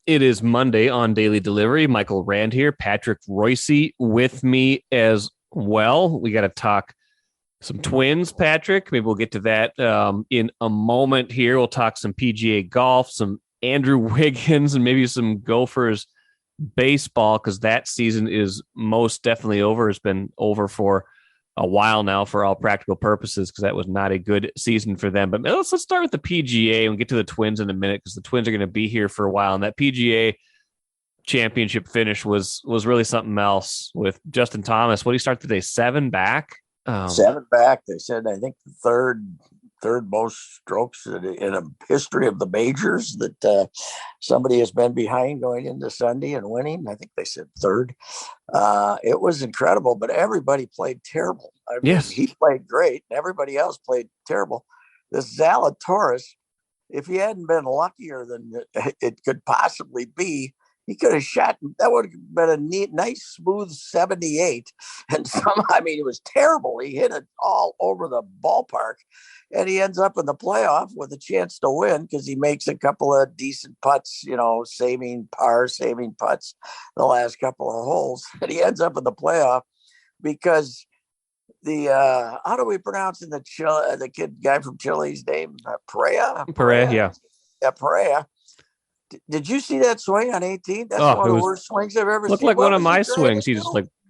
It is Monday on Daily Delivery. Michael Rand here, Patrick Reusse with me as well. We got to talk some Twins, Patrick. Maybe we'll get to that in a moment here. We'll talk some PGA golf, some Andrew Wiggins, and maybe some Gophers baseball because that season is most definitely over. It's been over for a while now for all practical purposes because that was not a good season for them. But let's start with the PGA and get to the Twins in a minute because the Twins are going to be here for a while. And that PGA Championship finish was really something else with Justin Thomas. What did he start today? 7 back? Seven back. They said, I think the third most strokes in a history of the majors that somebody has been behind going into Sunday and winning. I think they said third. It was incredible, but everybody played terrible. I mean, Yes. he played great, and everybody else played terrible. This Zalatoris, if he hadn't been luckier than it could possibly be, he could have shot. That would have been a neat, nice, smooth 78. And I mean, it was terrible. He hit it all over the ballpark, and he ends up in the playoff with a chance to win because he makes a couple of decent putts, saving putts the last couple of holes. And he ends up in the playoff because the how do we pronounce it? The kid guy from Chile's name? Perea, yeah. Perea. Did you see that swing on 18? That's one of the worst swings I've ever seen. Looked like one of my swings. He just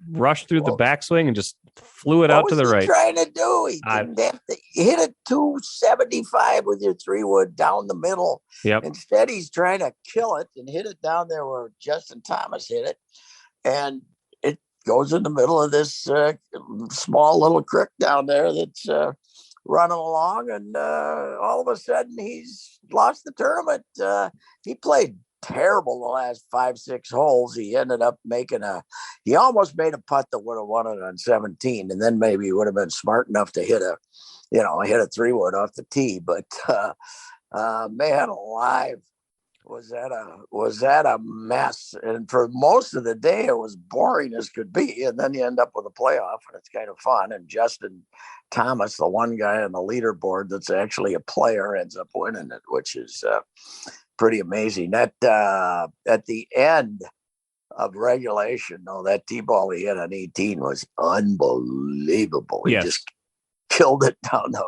rushed through the backswing and just flew it out to the right. What was he trying to do? He didn't have to hit a 275 with your 3-wood down the middle. Yep. Instead, he's trying to kill it and hit it down there where Justin Thomas hit it. And it goes in the middle of this small little creek down there that's running along, and all of a sudden he's lost the tournament. He played terrible the last 5-6 holes. He ended up he almost made a putt that would have won it on 17, and then maybe he would have been smart enough to hit a 3-wood off the tee. But man alive, was that a mess. And for most of the day it was boring as could be, and then you end up with a playoff and it's kind of fun. And Justin Thomas, the one guy on the leaderboard that's actually a player, ends up winning it, which is pretty amazing. That at the end of regulation, that tee-ball he hit on 18 was unbelievable. He just killed it down the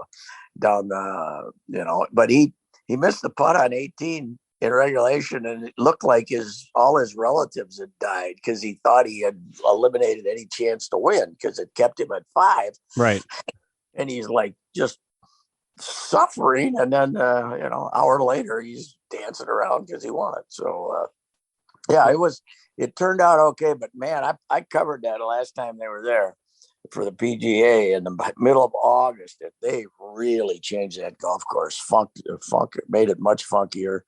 but he missed the putt on 18 in regulation, and it looked like all his relatives had died because he thought he had eliminated any chance to win because it kept him at 5. Right. And he's like just suffering, and then hour later he's dancing around because he won it. So it turned out okay. But man, I covered that last time they were there for the PGA in the middle of August. If they really changed that golf course, made it much funkier,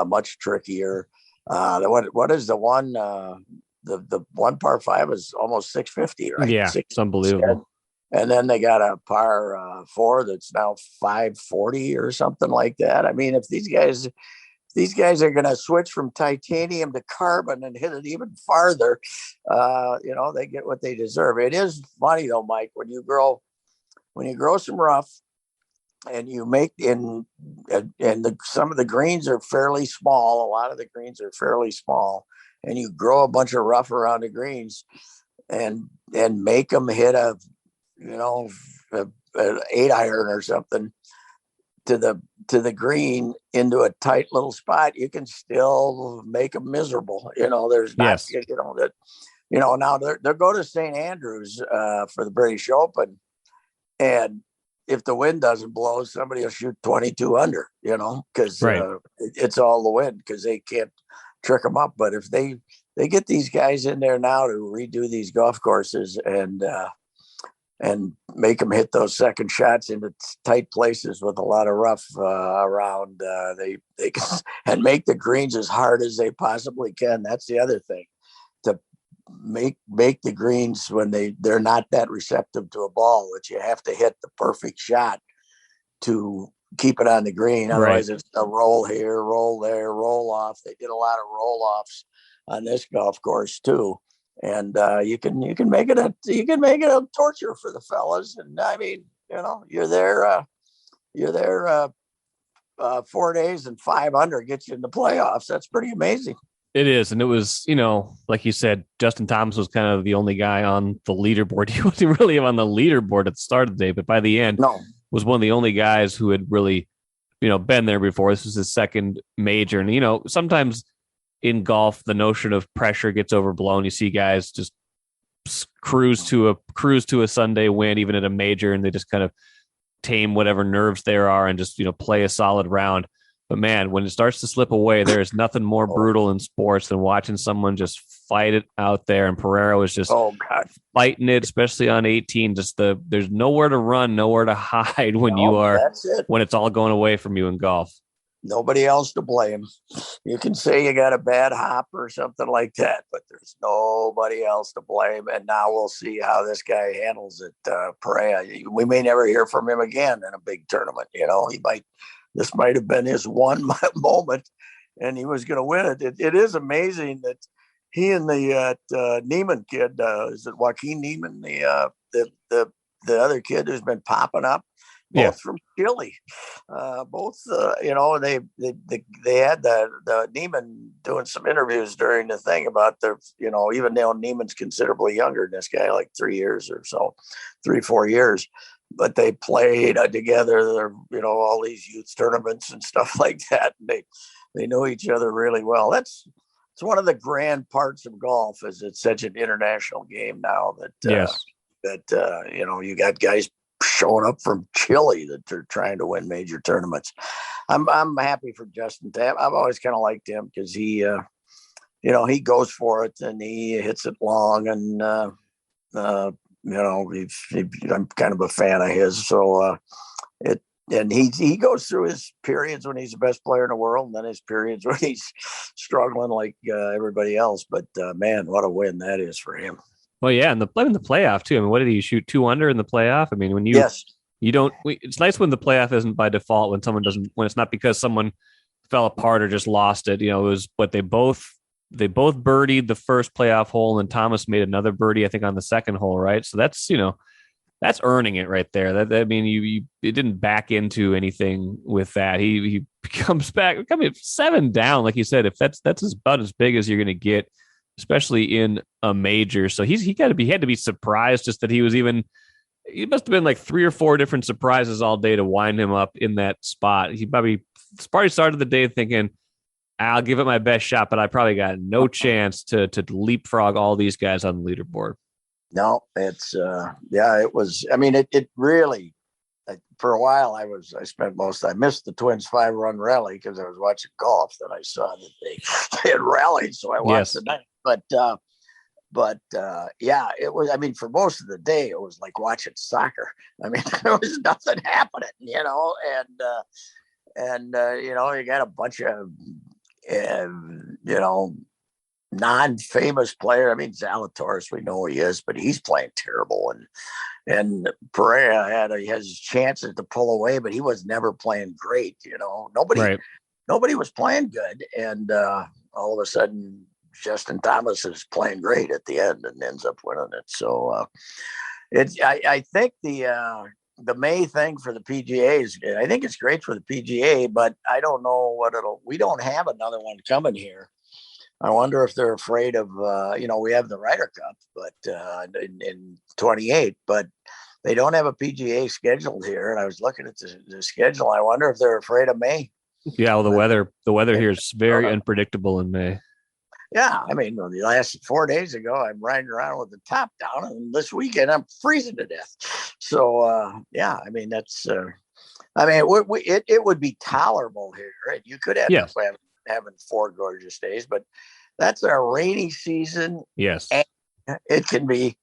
much trickier. What is the one? The one par 5 is almost 650, right? Yeah, it's unbelievable. And then they got a par 4 that's now 540 or something like that. I mean, if these guys are going to switch from titanium to carbon and hit it even farther, they get what they deserve. It is funny though, Mike, when you grow some rough and you make some of the greens are fairly small. A lot of the greens are fairly small, and you grow a bunch of rough around the greens and make them hit an 8-iron or something to the green into a tight little spot. You can still make them miserable. There's not, now they'll go to St. Andrews for the British Open, and if the wind doesn't blow, somebody will shoot 22 under, because it's all the wind because they can't trick them up. But if they get these guys in there now to redo these golf courses and make them hit those second shots into tight places with a lot of rough around, they can, and make the greens as hard as they possibly can. That's the other thing, to make the greens when they're not that receptive to a ball, that you have to hit the perfect shot to keep it on the green. Otherwise it's a roll here, roll there, roll off. They did a lot of roll offs on this golf course too. And you can make it a torture for the fellas. And I mean, you're there 4 days and 5 under gets you in the playoffs. That's pretty amazing. It is. And it was, like you said, Justin Thomas was kind of the only guy on the leaderboard. He wasn't really on the leaderboard at the start of the day, but by the end, No. was one of the only guys who had really, been there before. This was his second major. And, sometimes in golf, the notion of pressure gets overblown. You see guys just cruise to a Sunday win, even at a major, and they just kind of tame whatever nerves there are and just, play a solid round. But man, when it starts to slip away, there is nothing more brutal in sports than watching someone just fight it out there. And Pereira was just fighting it, especially on 18. There's nowhere to run, nowhere to hide when when it's all going away from you in golf. Nobody else to blame. You can say you got a bad hop or something like that, but there's nobody else to blame. And now we'll see how this guy handles it. Pereira, we may never hear from him again in a big tournament. This might have been his one moment, and he was going to win it. It is amazing that he and the Neiman kid, is it Joaquin Neiman, the other kid who's been popping up, both from Chile. They had the Neiman doing some interviews during the thing about their, even though Neiman's considerably younger than this guy, like 3 years or so, 3-4 years. But they played together, all these youth tournaments and stuff like that. And they know each other really well. It's one of the grand parts of golf, is it's such an international game now that you got guys showing up from Chile that they're trying to win major tournaments. I'm happy for Justin Tam. I've always kind of liked him because he goes for it and he hits it long, and I'm kind of a fan of his. So he goes through his periods when he's the best player in the world, and then his periods when he's struggling like everybody else. But man, what a win that is for him. Well, yeah, and the playoff too. I mean, what did he shoot 2 under in the playoff? I mean, when it's nice when the playoff isn't by default, when it's not because someone fell apart or just lost it. It was what they both birdied the first playoff hole, and Thomas made another birdie, I think, on the second hole, right? So that's earning it right there. It didn't back into anything with that. He comes back, 7 down, like you said. If that's about as big as you're going to get, especially in a major. So he had to be surprised just that he must have been like 3 or 4 different surprises all day to wind him up in that spot. He probably started the day thinking, I'll give it my best shot, but I probably got no chance to leapfrog all these guys on the leaderboard. No, it's it was. I mean, it really. For a while, I missed the Twins 5-run rally because I was watching golf. Then I saw that they had rallied, so I watched the night. But it was. I mean, for most of the day, it was like watching soccer. I mean, there was nothing happening, and you got a bunch of non-famous player. I mean, Zalatoris, we know he is, but he's playing terrible. And Pereira has his chances to pull away, but he was never playing great. Nobody was playing good. And all of a sudden, Justin Thomas is playing great at the end and ends up winning it. So I think the May thing for the PGA is, I think it's great for the PGA, but I don't know we don't have another one coming here. I wonder if they're afraid of, we have the Ryder Cup, but in 28, but they don't have a PGA scheduled here. And I was looking at the schedule. I wonder if they're afraid of May. Yeah, well, the weather here is very unpredictable in May. Yeah, I mean, the last 4 days ago, I'm riding around with the top down, and this weekend I'm freezing to death. So, I mean, that's, it would be tolerable here, right? You could have having 4 gorgeous days, but that's a rainy season. Yes. And it can be,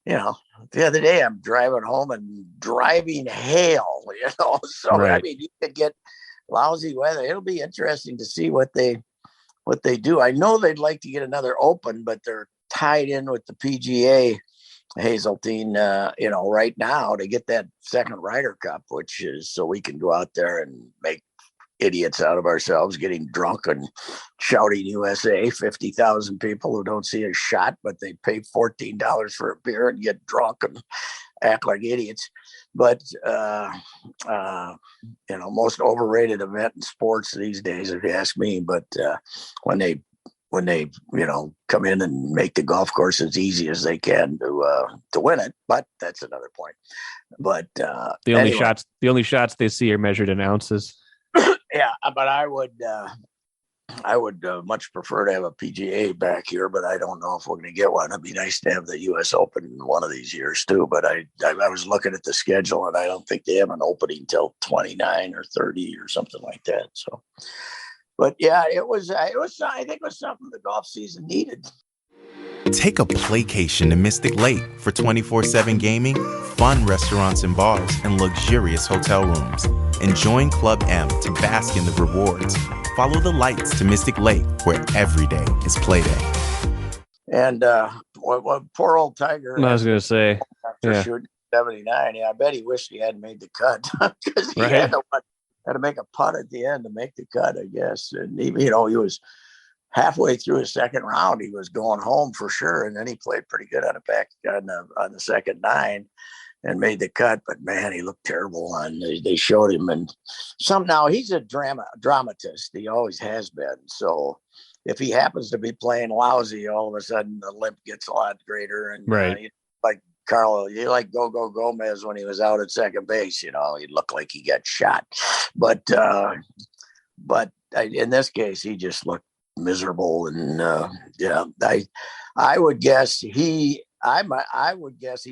the other day I'm driving home and driving hail, so right. I mean, you could get lousy weather. It'll be interesting to see what they do. I know they'd like to get another Open, but they're tied in with the PGA, Hazeltine, right now to get that second Ryder Cup, which is so we can go out there and make idiots out of ourselves, getting drunk and shouting USA. 50,000 people who don't see a shot, but they pay $14 for a beer and get drunk and act like idiots. But most overrated event in sports these days, if you ask me. But when they when they, come in and make the golf course as easy as they can to win it. But that's another point. But the only shots they see are measured in ounces. Yeah, but I would much prefer to have a PGA back here, but I don't know if we're going to get one. It'd be nice to have the U.S. Open one of these years too. But I was looking at the schedule, and I don't think they have an opening till 29 or 30 or something like that. So, but yeah, I think it was something the golf season needed. Take a playcation to Mystic Lake for 24/7 gaming, fun restaurants and bars, and luxurious hotel rooms. And join Club M to bask in the rewards. Follow the lights to Mystic Lake, where every day is play day. And poor old Tiger. I was going to say, after shooting 79, I bet he wished he hadn't made the cut because he had to make a putt at the end to make the cut, I guess. And he was halfway through his second round, he was going home for sure, and then he played pretty good on the second 9 and made the cut. But man, he looked terrible. They showed him, and somehow he's a dramatist. He always has been. So if he happens to be playing lousy, all of a sudden the limp gets a lot greater. And like Go Gomez when he was out at second base, he looked like he got shot. But in this case, he just looked miserable. And I would guess he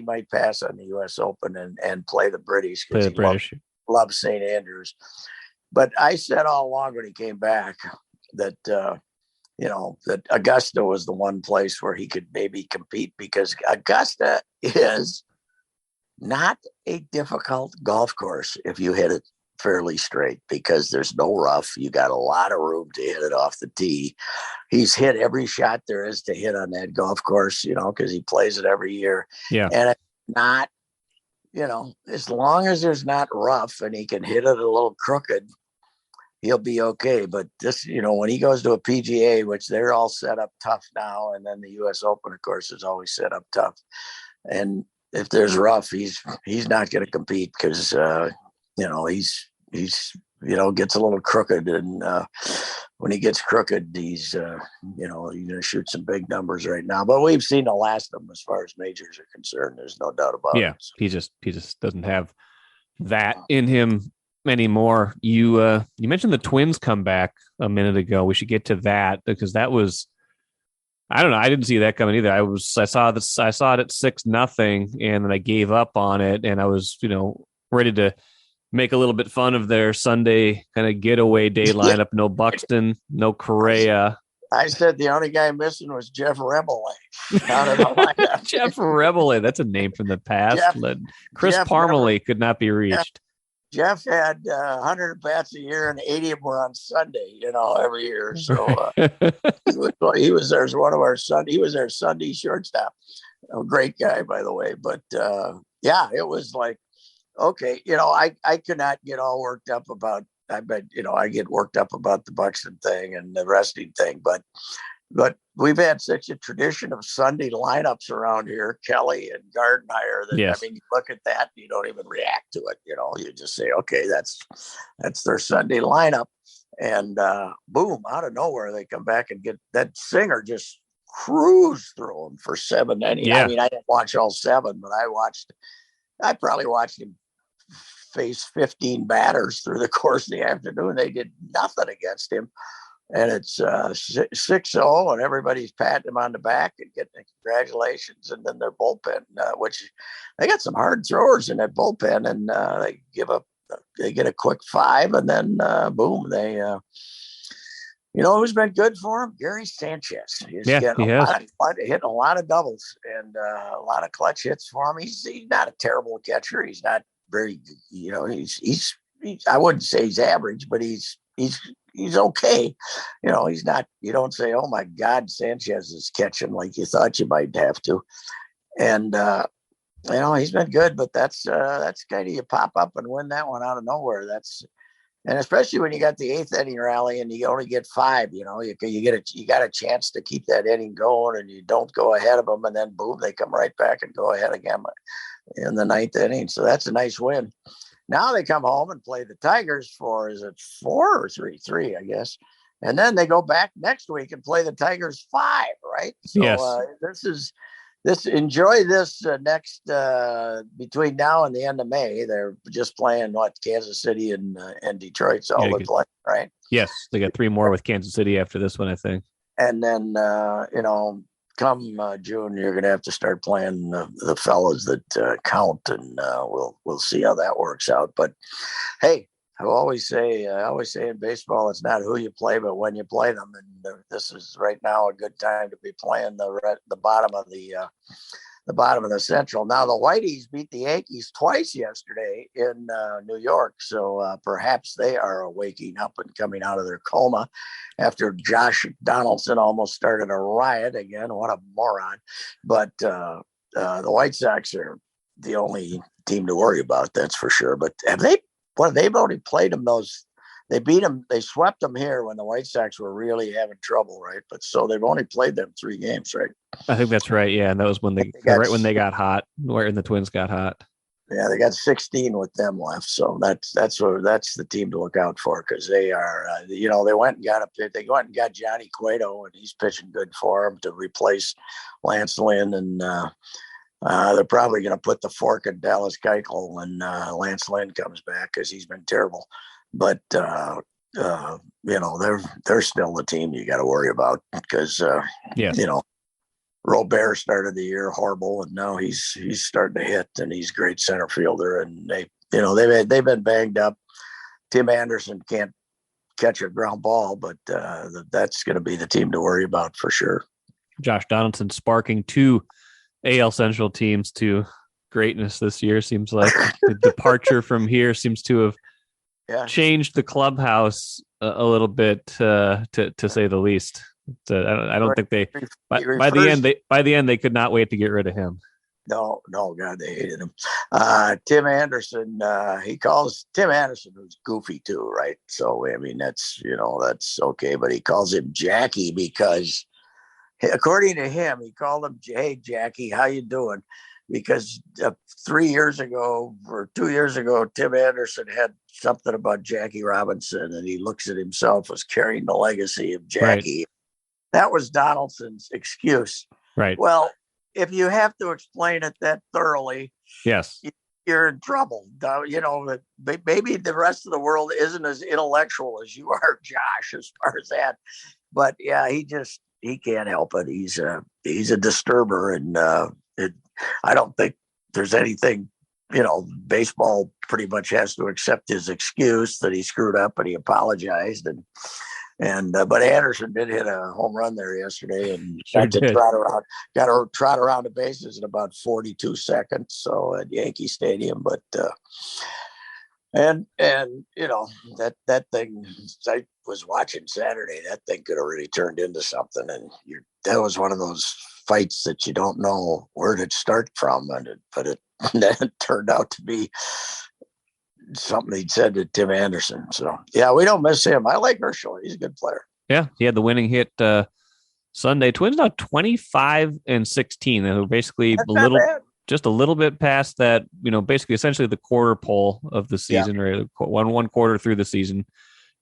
might pass on the U.S. Open and play the British because he loves St. Andrews. But I said all along when he came back that that Augusta was the one place where he could maybe compete, because Augusta is not a difficult golf course if you hit it fairly straight, because there's no rough. You got a lot of room to hit it off the tee. He's hit every shot there is to hit on that golf course, because he plays it every year. Yeah. And it's not, as long as there's not rough and he can hit it a little crooked, he'll be okay. But this, when he goes to a PGA, which they're all set up tough now, and then the U.S. Open, of course, is always set up tough. And if there's rough, he's not going to compete because, he's gets a little crooked, and when he gets crooked, he's going to shoot some big numbers right now. But we've seen the last of them as far as majors are concerned. There's no doubt about it. So. He just doesn't have that in him anymore. You mentioned the Twins comeback a minute ago. We should get to that, because that was, I don't know, I didn't see that coming either. I saw it at 6-0, and then I gave up on it, and I was ready to make a little bit fun of their Sunday kind of getaway day lineup. No Buxton, no Correa. I said the only guy missing was Jeff Rebelay. Jeff Rebelay, that's a name from the past. Chris Parmalee could not be reached. Jeff had 100 bats a year, and 80 of them were on Sunday, every year. So he was their Sunday shortstop. A great guy, by the way. But it was like, okay, I could not get all worked up about. I bet I get worked up about the Buxton thing and the resting thing, but we've had such a tradition of Sunday lineups around here, Kelly and Gardenhire, that yes. You look at that, and you don't even react to it. You just say, okay, that's their Sunday lineup, and boom, out of nowhere they come back and get that Singer just cruise through them for 7 innings. Yeah. I mean, I didn't watch all 7, but I probably watched him face 15 batters through the course of the afternoon. They did nothing against him. And it's 6-0, and everybody's patting him on the back and getting congratulations. And then their bullpen, which they got some hard throwers in that bullpen, and they get a quick 5, and then boom, they who's been good for him? Gary Sanchez. He's hitting a lot of doubles and a lot of clutch hits for him. He's not a terrible catcher. He's not very, he's I wouldn't say he's average, but he's okay. He's not, you don't say, oh my God, Sanchez is catching like you thought you might have to. And, he's been good, but that's kind of, you pop up and win that one out of nowhere. And especially when you got the 8th inning rally and you only get 5, you got a chance to keep that inning going, and you don't go ahead of them, and then boom, they come right back and go ahead again in the 9th inning. So that's a nice win. Now they come home and play the Tigers for, is it 4 or 3? 3, I guess. And then they go back next week and play the Tigers 5, right? So yes. Enjoy this next between now and the end of May. They're just playing Kansas City and Detroit. So all play, right? Yes, they got 3 more with Kansas City after this one, I think. And then come June, you're going to have to start playing the fellas that count, and we'll see how that works out. But hey, I always say in baseball, it's not who you play, but when you play them. And this is right now a good time to be playing the bottom of the Central. Now the Whiteys beat the Yankees twice yesterday in New York, so perhaps they are waking up and coming out of their coma after Josh Donaldson almost started a riot again. What a moron! But the White Sox are the only team to worry about, that's for sure. But they've only played them they beat them, they swept them here when the White Sox were really having trouble, right? But so they've only played them 3 games, right? I think that's right. Yeah, and that was when they when they got hot, when the Twins got hot. Yeah, they got 16 with them left, so that's the team to look out for, because they are, they went and got Johnny Cueto, and he's pitching good for them to replace Lance Lynn, and they're probably going to put the fork in Dallas Keuchel when Lance Lynn comes back, because he's been terrible. But they're still the team you got to worry about, because Robert started the year horrible, and now he's starting to hit, and he's a great center fielder. And they've been banged up. Tim Anderson can't catch a ground ball, but that's going to be the team to worry about for sure. Josh Donaldson sparking 2 AL Central teams to greatness this year. Seems like the departure from here seems to have changed the clubhouse a little bit, to say the least. I don't think they by the end they could not wait to get rid of him. No, God, they hated him. Tim Anderson, he calls Tim Anderson, who's goofy too, right? So I mean, that's okay, but he calls him Jackie because, according to him, he called him, "Hey Jackie, how you doing?" Because 3 years ago or 2 years ago, Tim Anderson had something about Jackie Robinson, and he looks at himself as carrying the legacy of Jackie. Right. That was Donaldson's excuse. Right. Well, if you have to explain it that thoroughly, yes, you're in trouble. Maybe the rest of the world isn't as intellectual as you are, Josh, as far as that. But yeah, he can't help it. He's a disturber, and I don't think there's anything. Baseball pretty much has to accept his excuse that he screwed up, and he apologized. But Anderson did hit a home run there yesterday, and got to trot around the bases in about 42 seconds. So at Yankee Stadium, but that thing, I was watching Saturday. That thing could have really turned into something, and that was one of those fights that you don't know where to start from, but it turned out to be something he'd said to Tim Anderson. So yeah, we don't miss him. I like Herschel. He's a good player. Yeah, he had the winning hit Sunday. Twins now 25-16. They were basically just a little bit past that. Basically, essentially the quarter pole of the season, or one quarter through the season.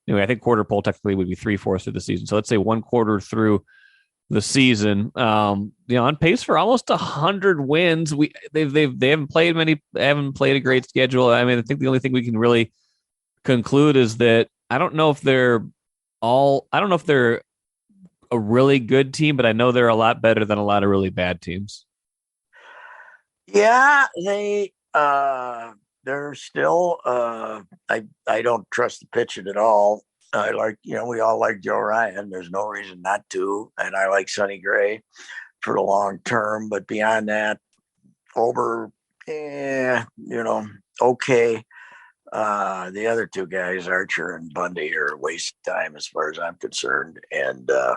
Anyway, I think quarter pole technically would be 3/4 of the season. So let's say 1 quarter through the season, on pace for almost 100 wins. They haven't played a great schedule. I mean, I think the only thing we can really conclude is that I don't know if they're a really good team, but I know they're a lot better than a lot of really bad teams. Yeah, they're still, I don't trust the pitching at all. I like, we all like Joe Ryan. There's no reason not to. And I like Sonny Gray for the long term. But beyond that, Ober, okay. The other 2 guys, Archer and Bundy, are a waste of time as far as I'm concerned. And I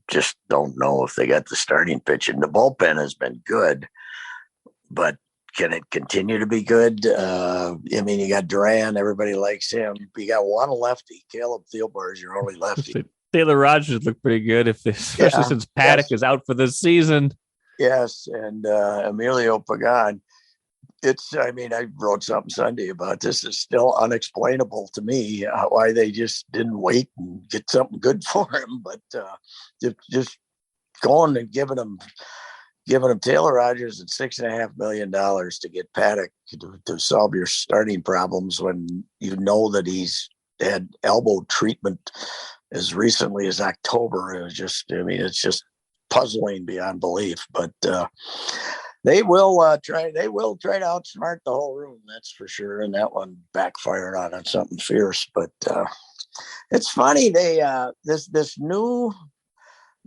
just don't know if they got the starting pitching. The bullpen has been good, but can it continue to be good? You got Duran. Everybody likes him. You got one lefty. Caleb Thielbar is your only lefty. Taylor Rogers looked pretty good, especially since Paddock is out for this season. Yes, and Emilio Pagan. I mean, I wrote something Sunday about this. It's still unexplainable to me why they just didn't wait and get something good for him. But just going and giving him Taylor Rogers at $6.5 million to get Paddock to solve your starting problems when you know that he's had elbow treatment as recently as October. It was just, I mean, it's just puzzling beyond belief. But they will try to outsmart the whole room, that's for sure. And that one backfired on it, something fierce. But it's funny, they this new.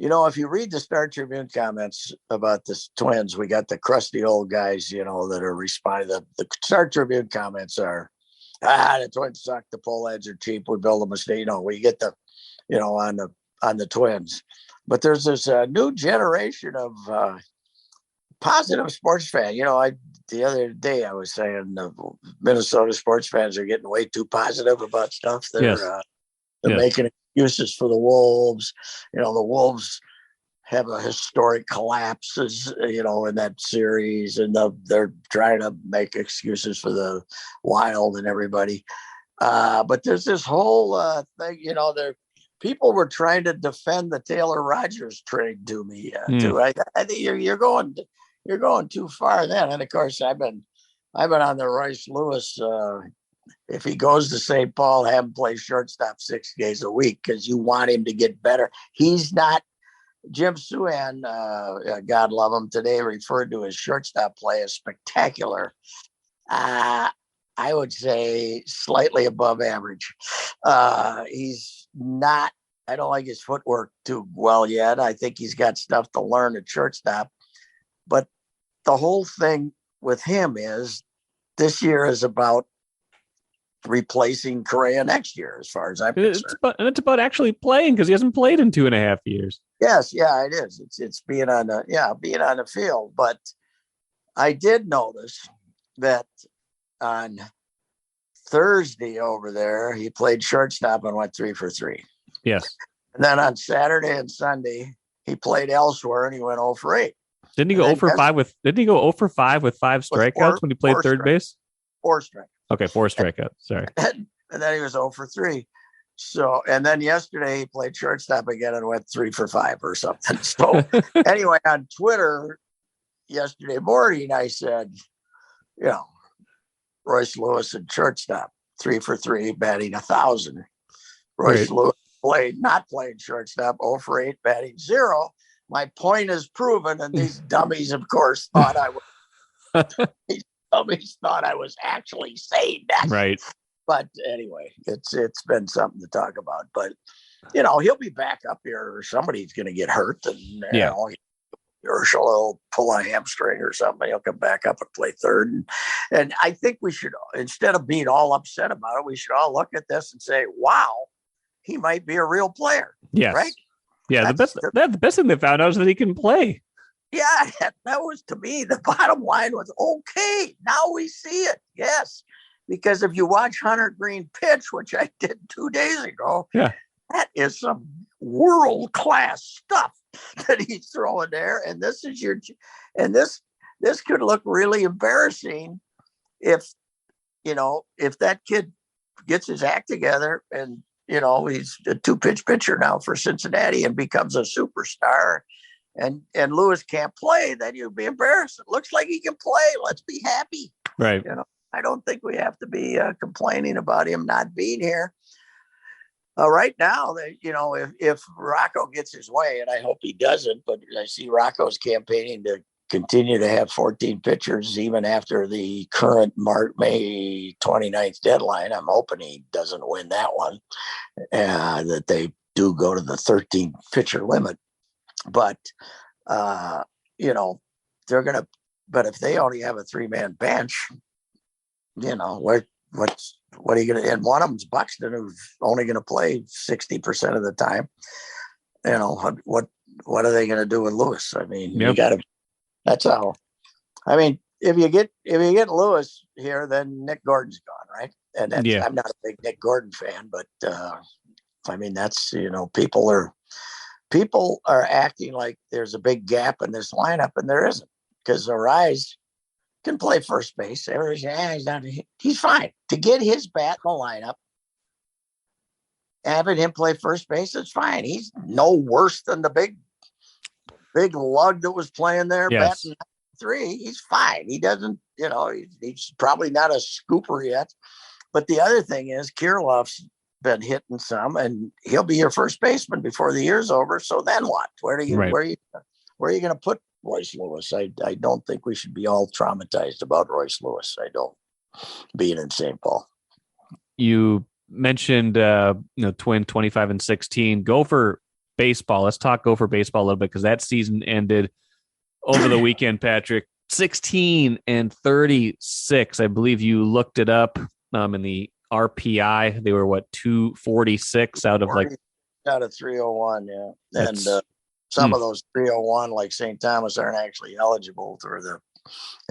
If you read the Star Tribune comments about the Twins, we got the crusty old guys, that are responding. The Star Tribune comments are, the Twins suck. The pole ads are cheap. We build a mistake. We get the, on the Twins. But there's this new generation of positive sports fan. The other day I was saying the Minnesota sports fans are getting way too positive about stuff. They're making excuses for the Wolves. The Wolves have a historic collapses, in that series, and they're trying to make excuses for the Wild and everybody. But there's this whole thing, people were trying to defend the Taylor Rogers trade to me. Too. I think you're going too far then. And of course, I've been on the Royce Lewis. If he goes to St. Paul, have him play shortstop 6 days a week because you want him to get better. He's not. Jim Souhan, God love him, today referred to his shortstop play as spectacular. I would say slightly above average. He's not. I don't like his footwork too well yet. I think he's got stuff to learn at shortstop. But the whole thing with him is this year is about replacing Correa next year, as far as I'm concerned. It's about actually playing, because he hasn't played in 2.5 years. Yes, yeah, it is. It's being on the field. But I did notice that on Thursday over there, he played shortstop and went 3 for 3. Yes. And then on Saturday and Sunday, he played elsewhere and he went 0 for 8. Didn't he go 0 for 5 with 5 strikeouts when he played third base? 4 strikeouts. Okay, 4 strikeouts. Sorry. And then he was 0 for 3. So, and then yesterday he played shortstop again and went 3 for 5 or something. So anyway, on Twitter yesterday morning, I said, Royce Lewis at shortstop, 3 for 3, batting 1,000. Royce Lewis not playing shortstop, 0 for 8, batting 0. My point is proven, and these dummies, of course, thought I was actually saying that. Right. But anyway, it's been something to talk about. But he'll be back up here, or somebody's going to get hurt, and Urshel will pull a hamstring or something. He'll come back up and play third. And I think we should, instead of being all upset about it, we should all look at this and say, "Wow, he might be a real player." Yes. Right. Yeah. The best thing they found out is that he can play. Yeah, that was, to me, the bottom line was, okay, now we see it. Yes. Because if you watch Hunter Green pitch, which I did 2 days ago, that is some world-class stuff that he's throwing there. And this could look really embarrassing if that kid gets his act together and, he's a 2-pitch pitcher now for Cincinnati and becomes a superstar. And Lewis can't play, then you'd be embarrassed. It looks like he can play. Let's be happy. Right. I don't think we have to be complaining about him not being here. Right now, if Rocco gets his way, and I hope he doesn't, but I see Rocco's campaigning to continue to have 14 pitchers even after the current May 29th deadline. I'm hoping he doesn't win that one, that they do go to the 13 pitcher limit. But, they're going to, but if they only have a 3-man bench, what are you going to, and one of them's Buxton, who's only going to play 60% of the time. What are they going to do with Lewis? I mean, you got to, that's how, I mean, if you get Lewis here, then Nick Gordon's gone, right? And I'm not a big Nick Gordon fan, but, I mean, that's, people are acting like there's a big gap in this lineup, and there isn't, because Arise can play first base. He's fine. To get his bat in the lineup, having him play first base, it's fine. He's no worse than the big lug that was playing there, yes. batting 3. He's fine. He doesn't, he's probably not a scooper yet. But the other thing is Kirilloff's been hitting some, and he'll be your first baseman before the year's over. So then what? Where are you going to put Royce Lewis? I don't think we should be all traumatized about Royce Lewis. I don't, being in St. Paul. You mentioned Twin 25 and 16. Gopher baseball. Let's talk Gopher baseball a little bit, because that season ended over the weekend, Patrick. 16 and 36. I believe you looked it up in the RPI. They were 246 out of 301, yeah. And some of those 301, like St. Thomas, aren't actually eligible for the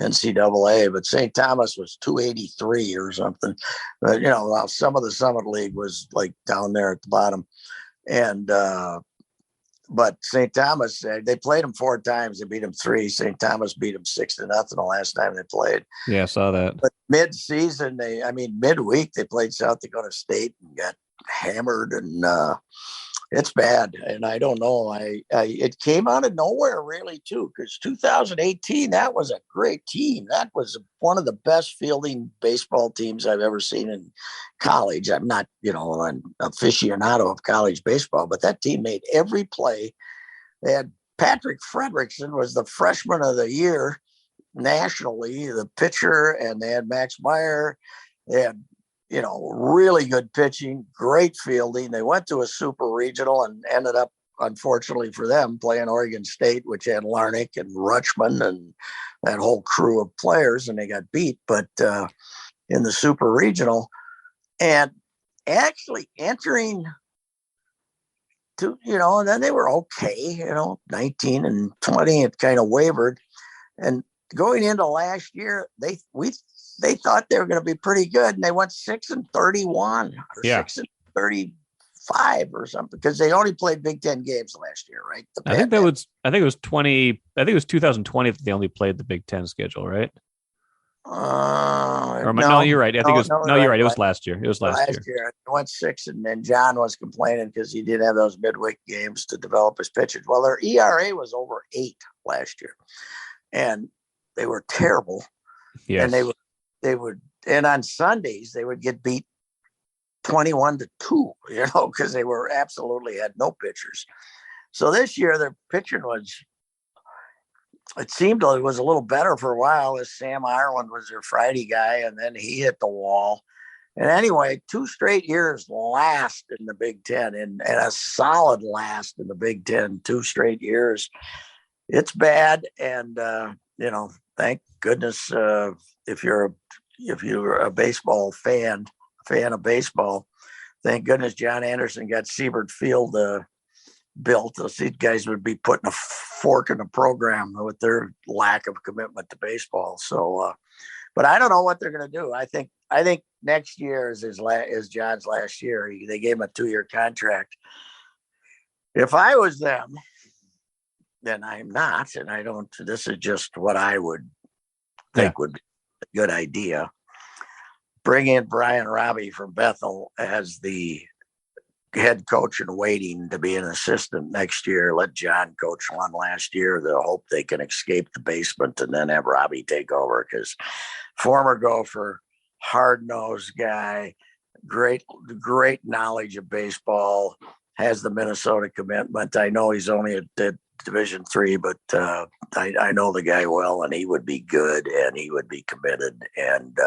NCAA, but St. Thomas was 283 or something. But some of the Summit League was like down there at the bottom. And but St. Thomas, they played them 4 times. They beat them 3. St. Thomas beat them 6-0 the last time they played. Yeah, I saw that. But midweek, they played South Dakota State and got hammered, and it's bad. And I don't know. It came out of nowhere, really, too, because 2018, that was a great team. That was one of the best fielding baseball teams I've ever seen in college. I'm not, an aficionado of college baseball, but that team made every play. They had Patrick Fredrickson was the freshman of the year nationally, the pitcher, and they had Max Meyer. They had really good pitching, great fielding. They went to a super regional and ended up, unfortunately for them, playing Oregon State, which had Larnick and Rutschman and that whole crew of players, and they got beat. But in the super regional, and actually entering to, and then they were okay, 19 and 20, it kind of wavered. And going into last year, they thought they were going to be pretty good, and they went 6-31 or 6-35 or something, because they only played Big Ten games last year, right? I think it was 2020 that they only played the Big Ten schedule, right? No, you're right. I think you're right. It was last year. It was last year. They went 6, and then John was complaining because he did have those midweek games to develop his pitchers. Well, their ERA was over 8 last year, and they were terrible. Yes. And they would, and on Sundays they would get beat 21-2, because they were absolutely had no pitchers. So this year their pitching it seemed like it was a little better for a while, as Sam Ireland was their Friday guy, and then he hit the wall. And anyway, 2 straight years last in the Big Ten, and a solid last in the Big Ten, 2 straight years. It's bad. And, thank goodness, if you're a baseball fan of baseball, thank goodness John Anderson got Siebert Field built. Those guys would be putting a fork in the program with their lack of commitment to baseball. So, but I don't know what they're going to do. I think next year is John's last year. They gave him a 2-year contract. If I was them, then I'm not, and I don't. This is just what I would think would be a good idea. Bring in Brian Robbie from Bethel as the head coach in waiting to be an assistant next year. Let John coach one last year. They'll hope they can escape the basement, and then have Robbie take over, because former Gopher, hard-nosed guy, great knowledge of baseball, has the Minnesota commitment. I know he's only at Division III, but I know the guy well, and he would be good, and he would be committed, and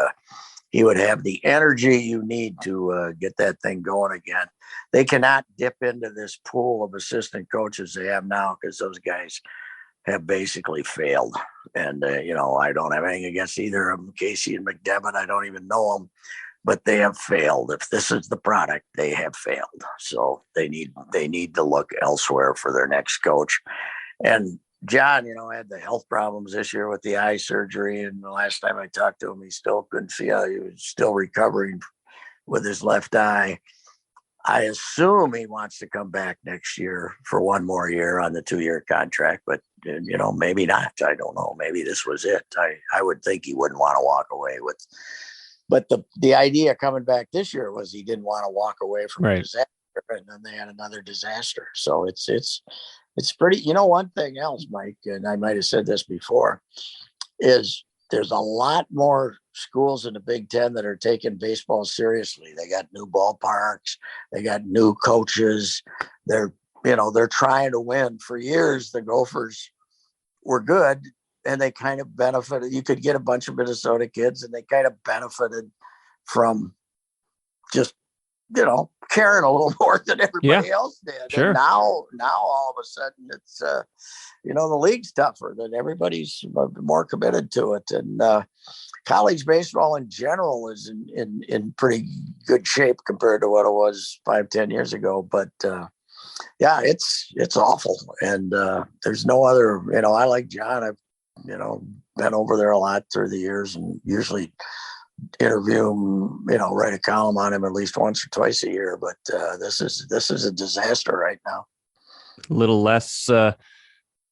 he would have the energy you need to get that thing going again. They cannot dip into this pool of assistant coaches they have now, because those guys have basically failed. And, I don't have anything against either of them, Casey and McDevitt. I don't even know them, but they have failed. If this is the product, they have failed. So they need to look elsewhere for their next coach. And John, had the health problems this year with the eye surgery. And the last time I talked to him, he still couldn't see. He was still recovering with his left eye. I assume he wants to come back next year for one more year on the 2-year contract, but maybe not. I don't know. Maybe this was it. I would think he wouldn't want to walk away with. But the idea coming back this year was he didn't want to walk away from a disaster, and then they had another disaster. So it's pretty. One thing else, Mike, and I might have said this before, is there's a lot more schools in the Big Ten that are taking baseball seriously. They got new ballparks, they got new coaches. They're trying to win. For years, the Gophers were good, and they kind of benefited. You could get a bunch of Minnesota kids, and they kind of benefited from just, caring a little more than everybody else did. Sure. And now all of a sudden it's, the league's tougher, that everybody's more committed to it. And college baseball in general is in pretty good shape compared to what it was 5-10 years ago. But it's awful. And there's no other, I like John. I've, been over there a lot through the years, and usually interview him, write a column on him at least once or twice a year. But this is a disaster right now. A little less, a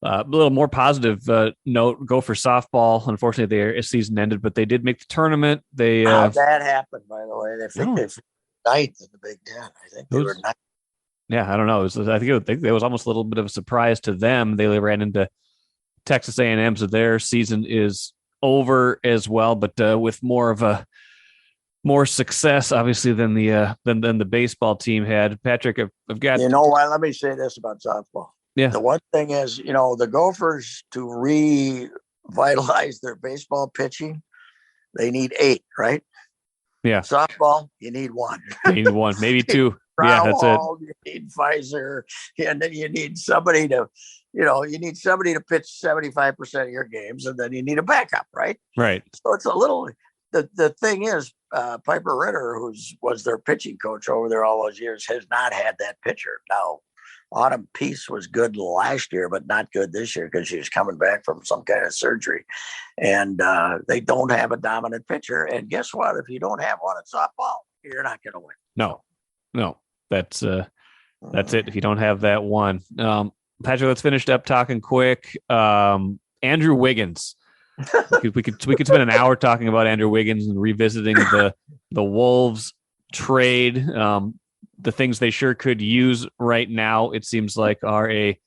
little more positive note. Go for softball. Unfortunately, their season ended, but they did make the tournament. How'd that happen, by the way? They think they finished ninth in the Big Ten. I think they were ninth. Yeah, I don't know. I think it was almost a little bit of a surprise to them. They ran into Texas A&M, so their season is over as well, but with more success, obviously, than the baseball team had. Patrick, I've got. Why? Let me say this about softball. Yeah. The one thing is, the Gophers, to revitalize their baseball pitching, they need 8, right? Yeah. Softball, you need 1. You need 1, maybe 2. Yeah, that's it. You need Pfizer, and then you need somebody to. You need somebody to pitch 75% of your games, and then you need a backup, right? Right. So it's a little. The thing is, Piper Ritter, was their pitching coach over there all those years, has not had that pitcher. Now, Autumn Peace was good last year, but not good this year because she was coming back from some kind of surgery, and they don't have a dominant pitcher. And guess what? If you don't have one at softball, you're not going to win. No, that's it. If you don't have that one. Patrick, let's finish up talking quick. Andrew Wiggins. We could spend an hour talking about Andrew Wiggins and revisiting the Wolves trade. The things they sure could use right now, it seems like, are a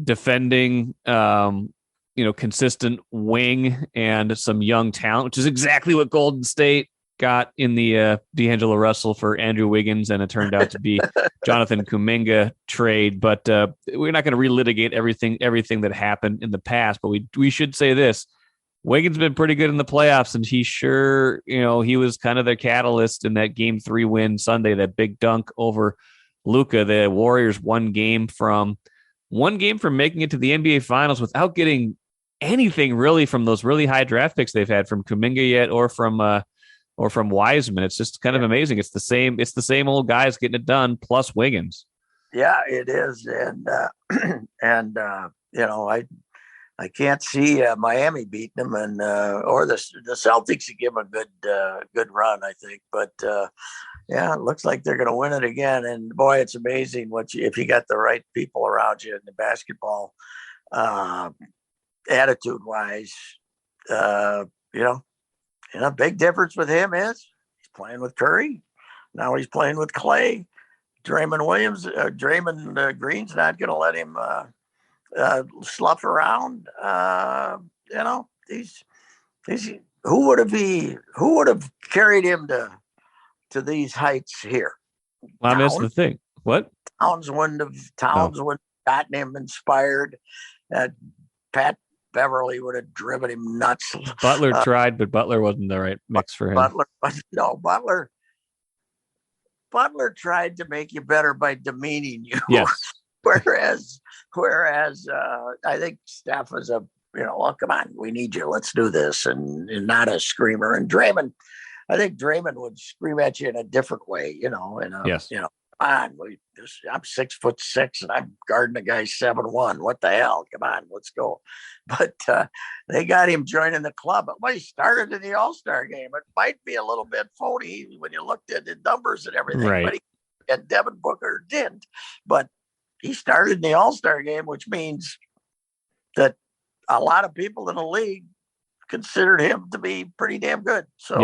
defending, consistent wing and some young talent, which is exactly what Golden State got in the D'Angelo Russell for Andrew Wiggins, and it turned out to be Jonathan Kuminga trade. But we're not going to relitigate everything that happened in the past. But we should say this: Wiggins been pretty good in the playoffs, and he sure, he was kind of the catalyst in that Game 3 win Sunday, that big dunk over Luka. The Warriors one game from making it to the NBA Finals without getting anything really from those really high draft picks they've had from Kuminga yet, or from Wiseman. It's just kind of amazing. It's the same old guys getting it done, plus Wiggins. Yeah, it is. And I can't see Miami beating them, and or the Celtics to give them a good run, I think. But it looks like they're going to win it again. And boy, it's amazing if you got the right people around you in the basketball, attitude wise. Big difference with him is he's playing with Curry. Now he's playing with Clay. Draymond Green's not going to let him slough around. Who would have carried him to these heights here? Well, that's the thing. What? Towns wouldn't have gotten him inspired. Pat Beverly would have driven him nuts. Butler tried, but Butler wasn't the right mix for him. Butler tried to make you better by demeaning you. Yes. whereas I think Steph is come on, we need you. Let's do this, and not a screamer. And Draymond, I think Draymond would scream at you in a different way. Yes. I'm 6'6" and I'm guarding a guy 7'1". What the hell? Come on, let's go. But they got him joining the club. Well, he started in the All-Star game. It might be a little bit phony when you looked at the numbers and everything, right. But and Devin Booker didn't. But he started in the All-Star game, which means that a lot of people in the league considered him to be pretty damn good. So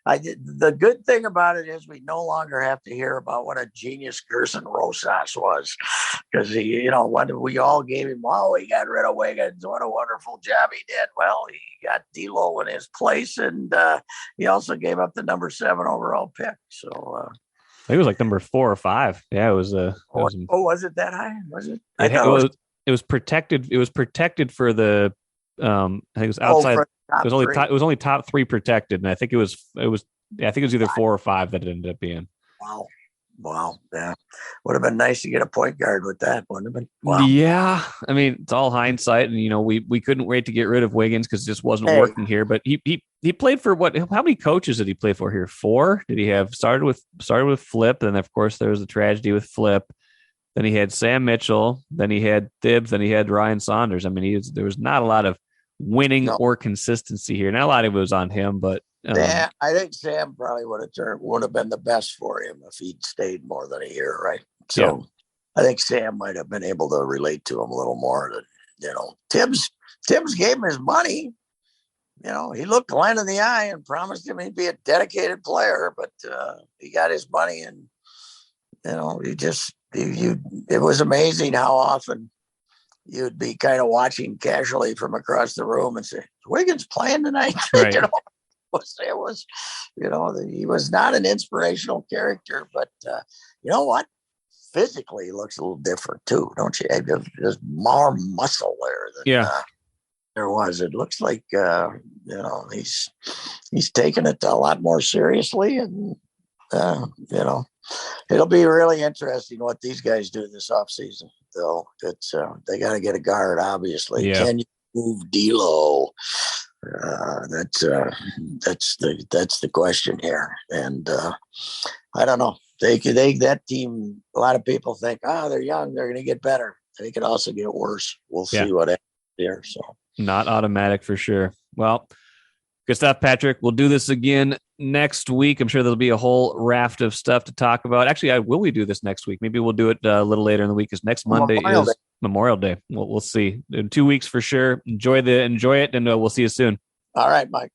the good thing about it is we no longer have to hear about what a genius Gerson Rosas was, because when we all gave him, he got rid of Wiggins, what a wonderful job he did. Well, he got D'Lo in his place, and he also gave up the number 7 overall pick. So I think it was like number 4 or 5. Yeah, it was. Was it that high? Was it? It was protected. It was protected for the. I think it was outside. It was only top 3 protected, and I think it was either 4 or 5 that it ended up being. Wow. Yeah. Would have been nice to get a point guard with that. Wouldn't have been. Wow. Yeah. I mean, it's all hindsight, and we couldn't wait to get rid of Wiggins because it just wasn't working here. But he played for what? How many coaches did he play for here? 4? Did he have started with Flip? And of course there was the tragedy with Flip. Then he had Sam Mitchell. Then he had Thibs. Then he had Ryan Saunders. I mean, there was not a lot of winning or consistency here. Not a lot of it was on him, but I think Sam probably would have been the best for him if he'd stayed more than a year, right? So I think Sam might have been able to relate to him a little more than Tibbs gave him his money. He looked Glenn in the eye and promised him he'd be a dedicated player, but he got his money, and it was amazing how often you'd be kind of watching casually from across the room and say, "Is Wiggins playing tonight?" Right. It was, he was not an inspirational character, but you know what? Physically, he looks a little different too, don't you? There's more muscle there than there was. It looks like he's taken it a lot more seriously, and it'll be really interesting what these guys do this offseason. Though it's they got to get a guard, obviously. Yeah. Can you move D'Lo? That's the question here, and I don't know. That team. A lot of people think, they're young, they're going to get better. They could also get worse. We'll see what happens there. So not automatic for sure. Well, good stuff, Patrick. We'll do this again next week. I'm sure there'll be a whole raft of stuff to talk about. Actually, will we do this next week? Maybe we'll do it a little later in the week, because next Monday is Memorial Day. We'll see. In 2 weeks for sure. Enjoy it, and we'll see you soon. All right, Mike.